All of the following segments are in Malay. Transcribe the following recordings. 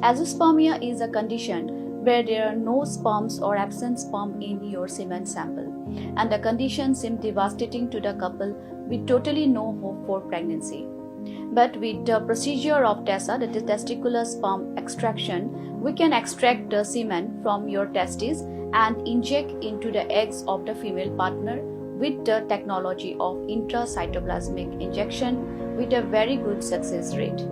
Azoospermia is a condition where there are no sperms or absent sperm in your semen sample, and the condition seems devastating to the couple with totally no hope for pregnancy. But with the procedure of TESA, that is testicular sperm extraction, we can extract the semen from your testes and inject into the eggs of the female partner with the technology of intracytoplasmic injection with a very good success rate.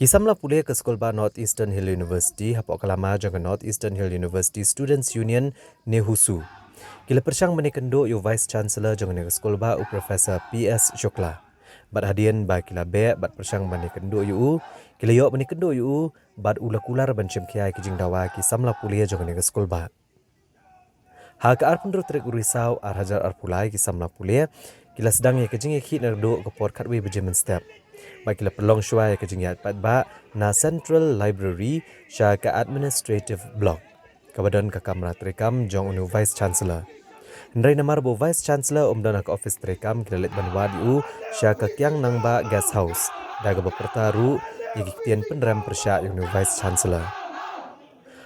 Samla Pule ke sekolah North Eastern Hill University hapok kelama jangan North Eastern Hill University Students Union NEHUSU. Kila persyang menikendo yu Vice Chancellor jangan sekolah u Professor PS Shokla. Bad hadian ba kila be bad persyang menikendo yu kila yo menikendo yu bad ulakular bancem kiai ki Jingdawa ki Samla Pule jangan sekolah. Ha ka arpun trek urisau ar hajar ar pulai ki Samla Pule kila sedang ye kejing ki nerdo ke port katwe bejemen step. Bakila perlong syuai ke jingyat patba na Central Library sya ke Administrative Block. Kabadan ke kamera terekam jong unu Vice Chancellor. Hendrai namar bo Vice Chancellor umdana ke office terekam kila let banwa diu sya ke kiang nangba guest house. Daga bepertaru yikitian penderam persya unu Vice Chancellor.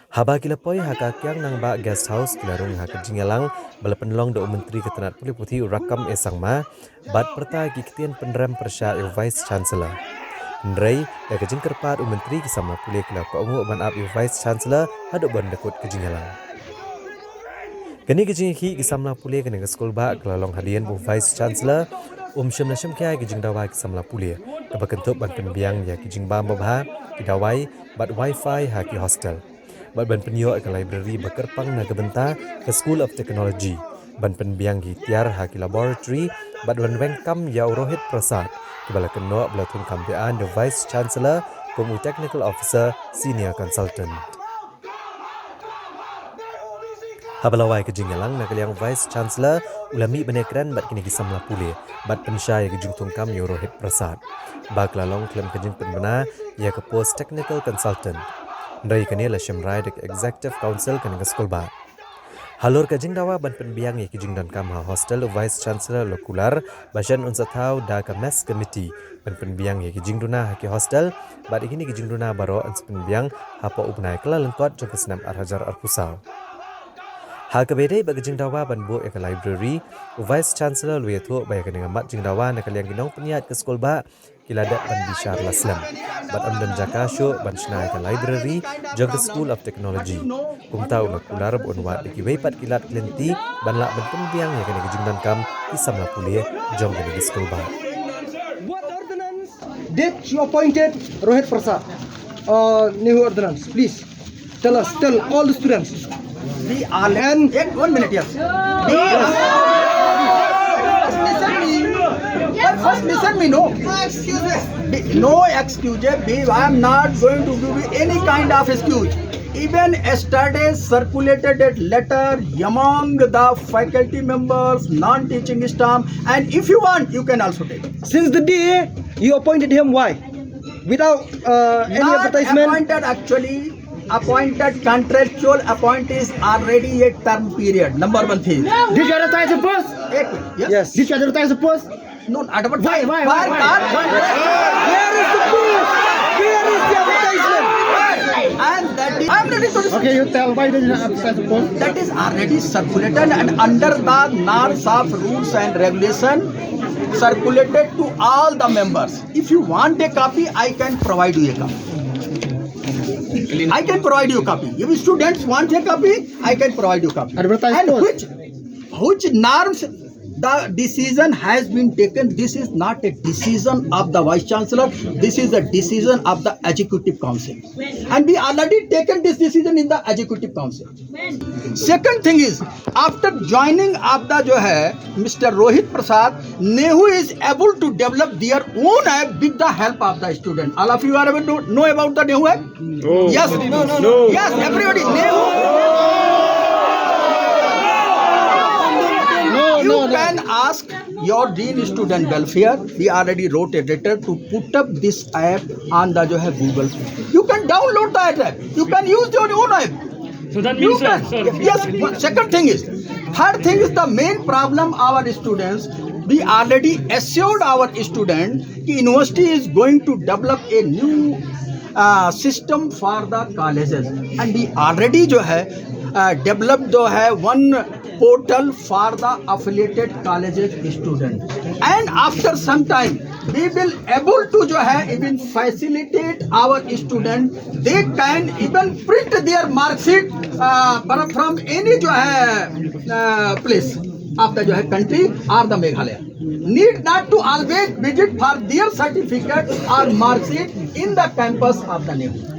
Haba kila poi haka kiang nangba guest house kila rung haka jingyalang bala penlong do menteri ketenat puli putih rakam esangma bad perta kikitian penderam persya yu Vice Chancellor. Ndrei da kejing kerpat menteri ki Samla Pule kila ko ongu ban up yu Vice Chancellor hado ban dekut kejingyalang. Kini kejing ki Samla Pule kena ke sekolah ba kila long hadian bu Vice Chancellor syam nasham kia ki Jingdawa ki Samla Pule kebakentuk ban penbiang ya ki Jingbam babha ki dawai bad wifi ha ki hostel. Bad ban penyo ke library bekerpang na kebenta ke School of Technology. Ban penbiang ki tiar ha ki laboratory bad ban wengkam ya Rohit Prasad ke bala keno belatun kampian the Vice Chancellor komu Technical Officer Senior Consultant. Habalawai ke Jingyalang na kaliang Vice Chancellor ulami benekran bad kini ki Samla Pule bad pensyai ke Jungtung kam ya Rohit Prasad. Bak lalong klem ke jing penbena ya ke Post Technical Consultant. Ndai kini la Shemrai dek Executive Council kena ke sekolah. Halur ke Jingdawa ban penbiang ye ki Jingdan kam ha hostel Vice Chancellor lokular bajan unsatau da ke Mess Committee ban penbiang ye ki Jingduna ha ki hostel bad kini ki Jingduna baro ans penbiang apa upnai kala lengkot jong senam arhajar arpusau. Ha ke bedai bagi Jingdawa ban bu ke library Vice Chancellor lu yetu baya ke dengan mat Jingdawa nak kalian ginong peniat ke sekolah kilada ban bishar laslam bat amdan jakasho ban shnai ke library jog School of Technology kumtau nak kular bon wat ki weipat kilat klenti ban la ban penbiang ya kene jingdan kam ki Samla Pule jong kene di sekolah. What ordinance did you appointed Rohit Prasad NEHU ordinance? Please tell all the students. We are and 1 minute, yes. First listen me, no. No excuse. I am not going to give you any kind of excuse. Even yesterday circulated a letter among the faculty members, non-teaching staff, and if you want, you can also take. Since the day you appointed him, why? Without any Not advertisement? appointed actually. appointed contractual appointees already a term period. Number one thing. Did you advertise the post? Yes. Did you advertise the post? No, advertise. Why? Where Where is the post? Where is the advertisement? And that is, I'm ready to discuss. Okay, you tell why did you advertise the post? That is already circulated and under the norms of rules and regulation circulated to all the members. If you want a copy, I can provide you a copy. I can provide you a copy. If students want a copy, I can provide you a copy. Advertise And post. which norms the decision has been taken? This is not a decision of the Vice Chancellor. This is a decision of the Executive Council. And we already taken this decision in the Executive Council. Second thing is, after joining of the Mr. Rohit Prasad, NEHU is able to develop their own app with the help of the student. All of you are able to know about the NEHU app? No. Yes. No. Yes, everybody. NEHU. You can ask your Dean Student Welfare. We already wrote a letter to put up this app on the Google. You can download that app. You can use your own app. So that You means, can. Yes. Second thing is, third thing is the main problem our students. We already assured our student the university is going to develop a new system for the colleges, and we already developed one portal for the affiliated colleges student, and after some time we will able to even facilitate our student. They can even print their mark sheet from any place of the country or the Meghalaya. Need not to always visit for their certificate or mark sheet in the campus of the NEHU.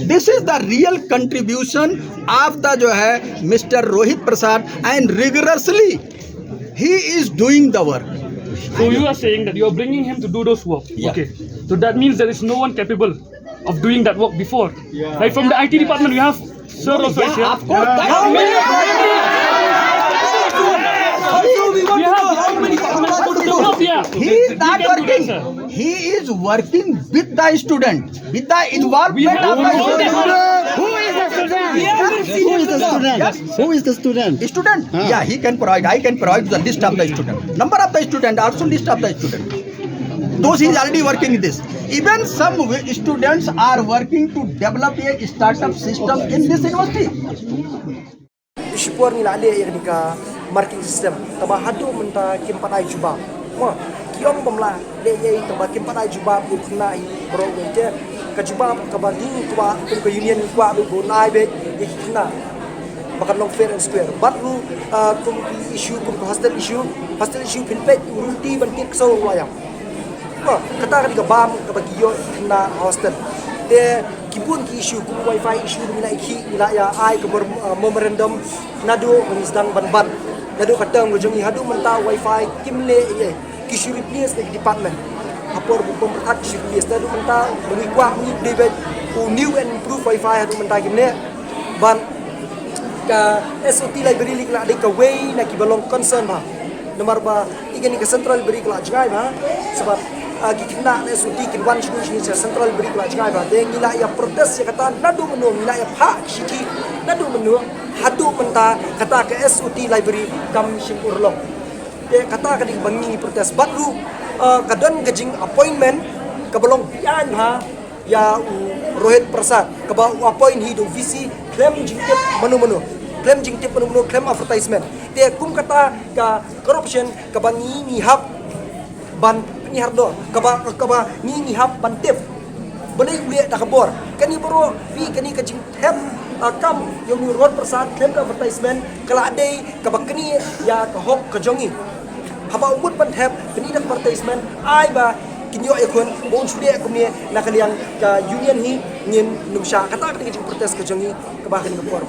This is the real contribution of the Mr. Rohit Prasad, and rigorously he is doing the work. so you are saying that you are bringing him to do those work. Yeah. Okay. So that means there is no one capable of doing that work before. Right from the IT department, we have sir also is here. Of course. He is not working. He is working with the student, with the involvement of the student. Who is the student? Who is the student? Student? Yeah, he can provide. I can provide the list of the student. Number of the student, also list of the student. Those he is already working in this. Even some students are working to develop a startup system in this university. Ishpor ni lale yang nika marking system taba hadu menta kimpanai juba ma kiong bamla le ye taba kimpanai juba bukna I bro wente ka juba ka bagi kwa ko union kwa bu nai be ikna bakan long fair and square but ru kum issue kum hostel issue pinpet urunti bantik so wayam ma kata ka bam ka bagi yo na hostel de kibun ki issue kum wifi issue mina iki ila ya ai ke memorandum nadu mengisdang ban nadu katang ngojongi hadu menta wifi kimle ye ki suripnias de department apor bu pemerhat suripnias nadu menta bagi kwa ni debet new and improve wifi hadu menta kimne ban ka SOT library la de ka way na ki balong concern ba nomor ba igani ka central library la jangai ba sebab kikna na SOT kin one solution sa central library la jangai ba de ngila ya protes ya kata nadu menu ngila ya pha shiki nadu menu hadu menta kata ke SOT library kam simpurlong de kata ka di bangi protes batru kadon gajing appointment kabalong yan ha ya Rohit Prasad kaba appoint hi do VC claim jingtip manu claim jingtip manu claim advertisement de kum kata ka corruption kabangi ni hap ban ni hardo kaba ni hap ban tip boleh uliak dah kabor kani bro vi kani kajing tap kam yang Rohit Prasad claim advertisement kala adai kabakni ya ka hok ka jongi haba umut ban tap kani advertisement ai ba kinyo ekon bon sude kumni nakaliang ka union hi ngin numsha kata kani protes ka jongi kabakni kabor